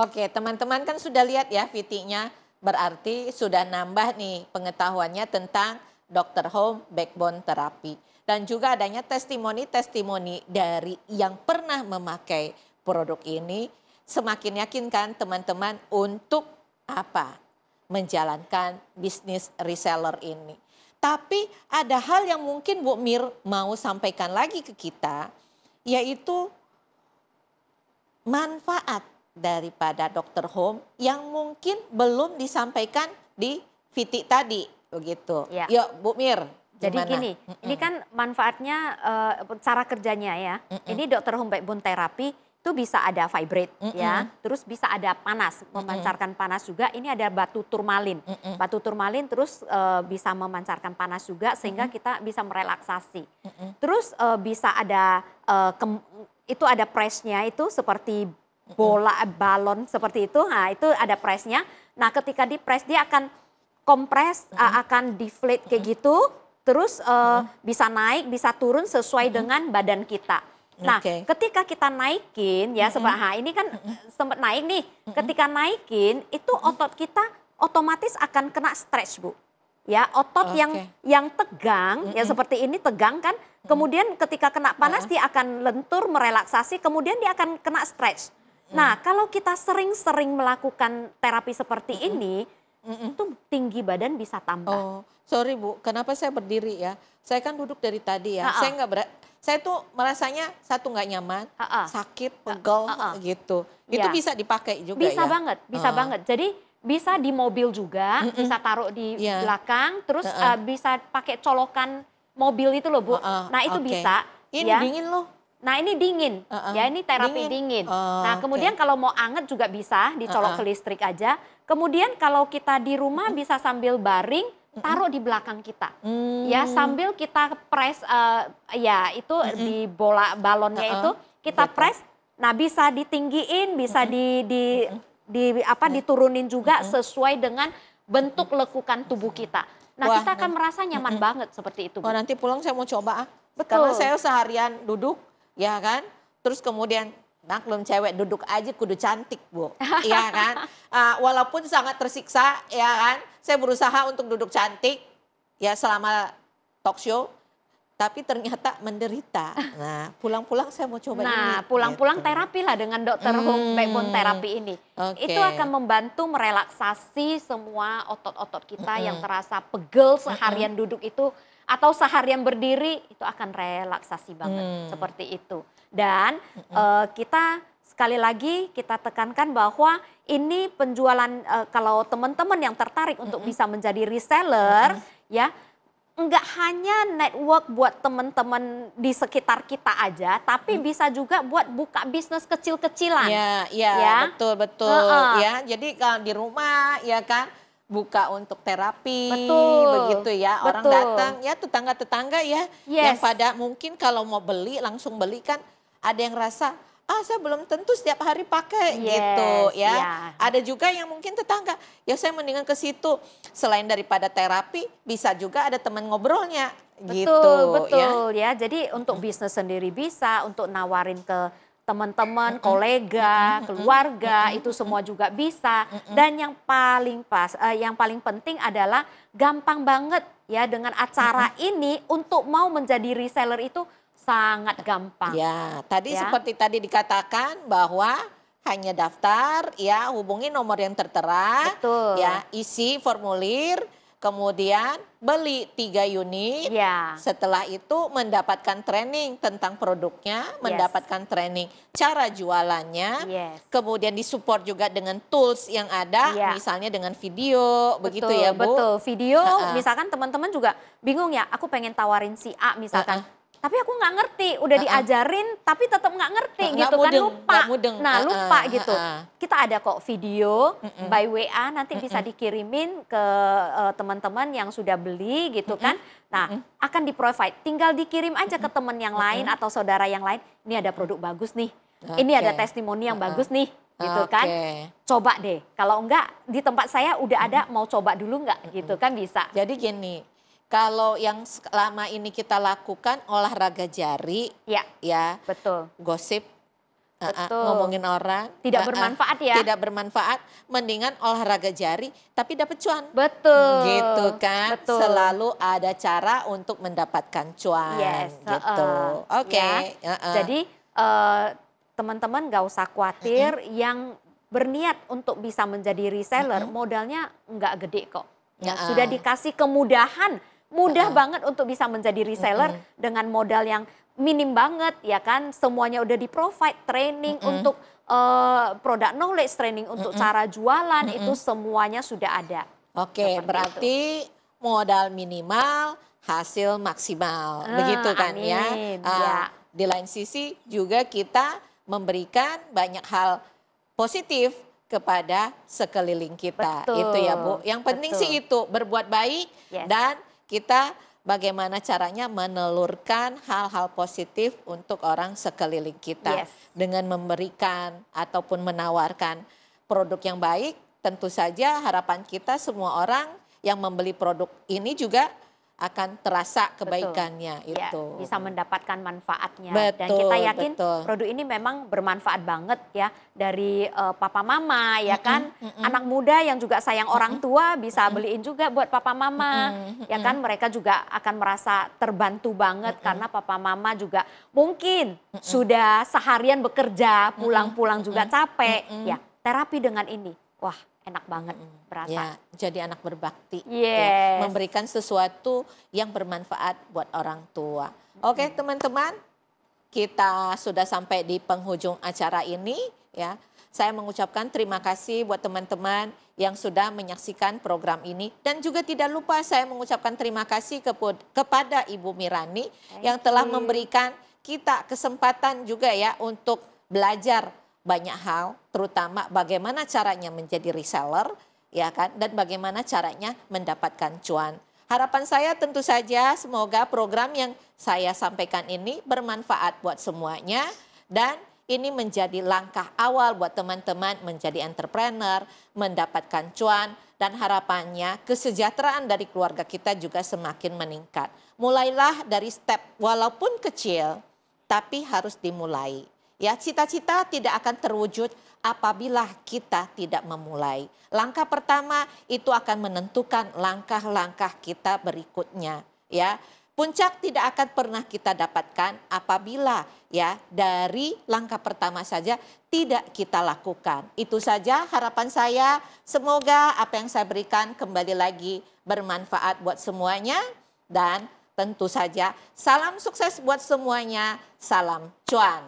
Oke, teman-teman kan sudah lihat ya VT-nya, berarti sudah nambah nih pengetahuannya tentang Dr. Home Backbone Therapy. Dan juga adanya testimoni-testimoni dari yang pernah memakai produk ini, semakin yakinkan teman-teman untuk apa? Menjalankan bisnis reseller ini. Tapi ada hal yang mungkin Bu Mir mau sampaikan lagi ke kita, yaitu manfaat daripada Dr. Home yang mungkin belum disampaikan di VT tadi, begitu. Ya. Yuk Bu Mir, Jadi gimana? gini, ini kan manfaatnya cara kerjanya ya. Ini Dr. Home Backbone Therapy itu bisa ada vibrate ya, terus bisa ada panas, memancarkan panas juga. Ini ada batu turmalin. Batu turmalin terus bisa memancarkan panas juga sehingga kita bisa merelaksasi. Terus bisa ada itu ada pressnya itu seperti bola balon seperti itu. Nah, itu ada pressnya. Nah, ketika di press dia akan kompres, akan deflate kayak gitu. Terus bisa naik, bisa turun sesuai dengan badan kita. Nah, ketika kita naikin ya, ini kan sempat naik nih. Ketika naikin itu otot kita otomatis akan kena stretch, Bu. Ya, otot yang tegang, ya seperti ini tegang kan. Kemudian ketika kena panas dia akan lentur, merelaksasi, kemudian dia akan kena stretch. Nah, kalau kita sering-sering melakukan terapi seperti ini, itu tinggi badan bisa tambah. Oh, sorry Bu, kenapa saya berdiri ya? Saya kan duduk dari tadi ya. Saya tuh merasanya satu nggak nyaman, sakit, pegel gitu. Itu bisa dipakai juga bisa ya? Banget, bisa banget. Jadi bisa di mobil juga, bisa taruh di belakang, terus bisa pakai colokan mobil itu loh Bu. Nah itu bisa. Ini dingin loh. Nah ini dingin, ya ini terapi dingin. Nah kemudian kalau mau anget juga bisa, dicolok ke listrik aja. Kemudian kalau kita di rumah bisa sambil baring, taruh di belakang kita. Ya sambil kita press, ya itu di bola balonnya itu kita press. Nah bisa ditinggiin, bisa diturunin juga sesuai dengan bentuk lekukan tubuh kita. Nah kita akan merasa nyaman banget seperti itu. Wah nanti pulang saya mau coba. Betul. Karena saya seharian duduk. Ya kan, terus kemudian maklum cewek duduk aja kudu cantik Bu, ya kan. Walaupun sangat tersiksa, ya kan, saya berusaha untuk duduk cantik, ya selama talk show, tapi ternyata menderita. Nah, pulang-pulang saya mau coba ini. Nah, pulang-pulang terapi lah dengan Dr. Home Backbone Therapy ini. Itu akan membantu merelaksasi semua otot-otot kita yang terasa pegel seharian duduk itu. Atau seharian berdiri itu akan relaksasi banget seperti itu. Dan kita sekali lagi kita tekankan bahwa ini penjualan kalau teman-teman yang tertarik untuk bisa menjadi reseller ya enggak hanya network buat teman-teman di sekitar kita aja, tapi bisa juga buat buka bisnis kecil-kecilan. Ya, betul. Ya, jadi kalau di rumah ya kan buka untuk terapi, begitu ya. Orang datang ya tetangga-tetangga ya, yang pada mungkin kalau mau beli langsung beli kan ada yang rasa saya belum tentu setiap hari pakai gitu ya. Ada juga yang mungkin tetangga, ya saya mendingan ke situ. Selain daripada terapi bisa juga ada teman ngobrolnya gitu. Betul ya. Jadi untuk bisnis sendiri bisa, untuk nawarin ke teman-teman, kolega, keluarga, itu semua juga bisa. Dan yang paling penting adalah gampang banget ya dengan acara ini untuk mau menjadi reseller itu sangat gampang. Ya, tadi seperti tadi dikatakan bahwa hanya daftar, ya hubungi nomor yang tertera, ya isi formulir. Kemudian beli 3 unit, setelah itu mendapatkan training tentang produknya, mendapatkan training cara jualannya, kemudian disupport juga dengan tools yang ada, misalnya dengan video, begitu ya Bu? Betul, video misalkan teman-teman juga bingung ya, aku pengen tawarin si A misalkan. Tapi aku nggak ngerti, udah diajarin tapi tetap nggak ngerti gitu kan, lupa. Nah lupa gitu. Kita ada kok video by WA, nanti bisa dikirimin ke teman-teman yang sudah beli gitu kan. Nah akan di-provide, tinggal dikirim aja ke teman yang lain atau saudara yang lain. Ini ada produk bagus nih, ini ada testimoni yang bagus nih gitu kan. Coba deh, kalau enggak di tempat saya udah ada, mau coba dulu nggak gitu kan bisa. Jadi gini. Kalau yang selama ini kita lakukan olahraga jari, ya betul. Gosip, Betul. ngomongin orang. Tidak bermanfaat ya. Tidak bermanfaat, mendingan olahraga jari tapi dapat cuan. Betul. Gitu kan, Betul. selalu ada cara untuk mendapatkan cuan. Yes, Gitu. Oke. ya. Jadi teman-teman gak usah khawatir yang berniat untuk bisa menjadi reseller, modalnya nggak gede kok. Ya, sudah dikasih kemudahan, mudah banget untuk bisa menjadi reseller dengan modal yang minim banget, ya kan? Semuanya udah di-provide, training untuk product knowledge, training untuk cara jualan, itu semuanya sudah ada. Oke, berarti modal minimal, hasil maksimal. Begitu kan ya? Ya. Di lain sisi juga kita memberikan banyak hal positif kepada sekeliling kita. Betul. Itu ya Bu. Yang penting sih itu, berbuat baik dan kita bagaimana caranya menelurkan hal-hal positif untuk orang sekeliling kita. Dengan memberikan ataupun menawarkan produk yang baik, tentu saja harapan kita semua orang yang membeli produk ini juga akan terasa kebaikannya. Ya, itu. bisa mendapatkan manfaatnya. Betul, dan kita yakin betul. produk ini memang bermanfaat banget ya. Dari papa mama ya kan. Anak muda yang juga sayang orang tua bisa beliin juga buat papa mama. Ya kan, mereka juga akan merasa terbantu banget karena papa mama juga mungkin sudah seharian bekerja, pulang-pulang juga capek. Ya, terapi dengan ini. Wah, enak banget berasa. Ya, jadi anak berbakti. Yes. Ya, memberikan sesuatu yang bermanfaat buat orang tua. Oke, teman-teman, kita sudah sampai di penghujung acara ini ya. Saya mengucapkan terima kasih buat teman-teman yang sudah menyaksikan program ini dan juga tidak lupa saya mengucapkan terima kasih kepada Ibu Mirani yang telah memberikan kita kesempatan juga ya untuk belajar banyak hal, terutama bagaimana caranya menjadi reseller, ya kan, dan bagaimana caranya mendapatkan cuan. Harapan saya tentu saja semoga program yang saya sampaikan ini bermanfaat buat semuanya dan ini menjadi langkah awal buat teman-teman menjadi entrepreneur, mendapatkan cuan dan harapannya kesejahteraan dari keluarga kita juga semakin meningkat. Mulailah dari step walaupun kecil, tapi harus dimulai. Ya, cita-cita tidak akan terwujud apabila kita tidak memulai. Langkah pertama itu akan menentukan langkah-langkah kita berikutnya. Ya, puncak tidak akan pernah kita dapatkan apabila ya dari langkah pertama saja tidak kita lakukan. Itu saja harapan saya. Semoga apa yang saya berikan kembali lagi bermanfaat buat semuanya dan tentu saja salam sukses buat semuanya. Salam cuan.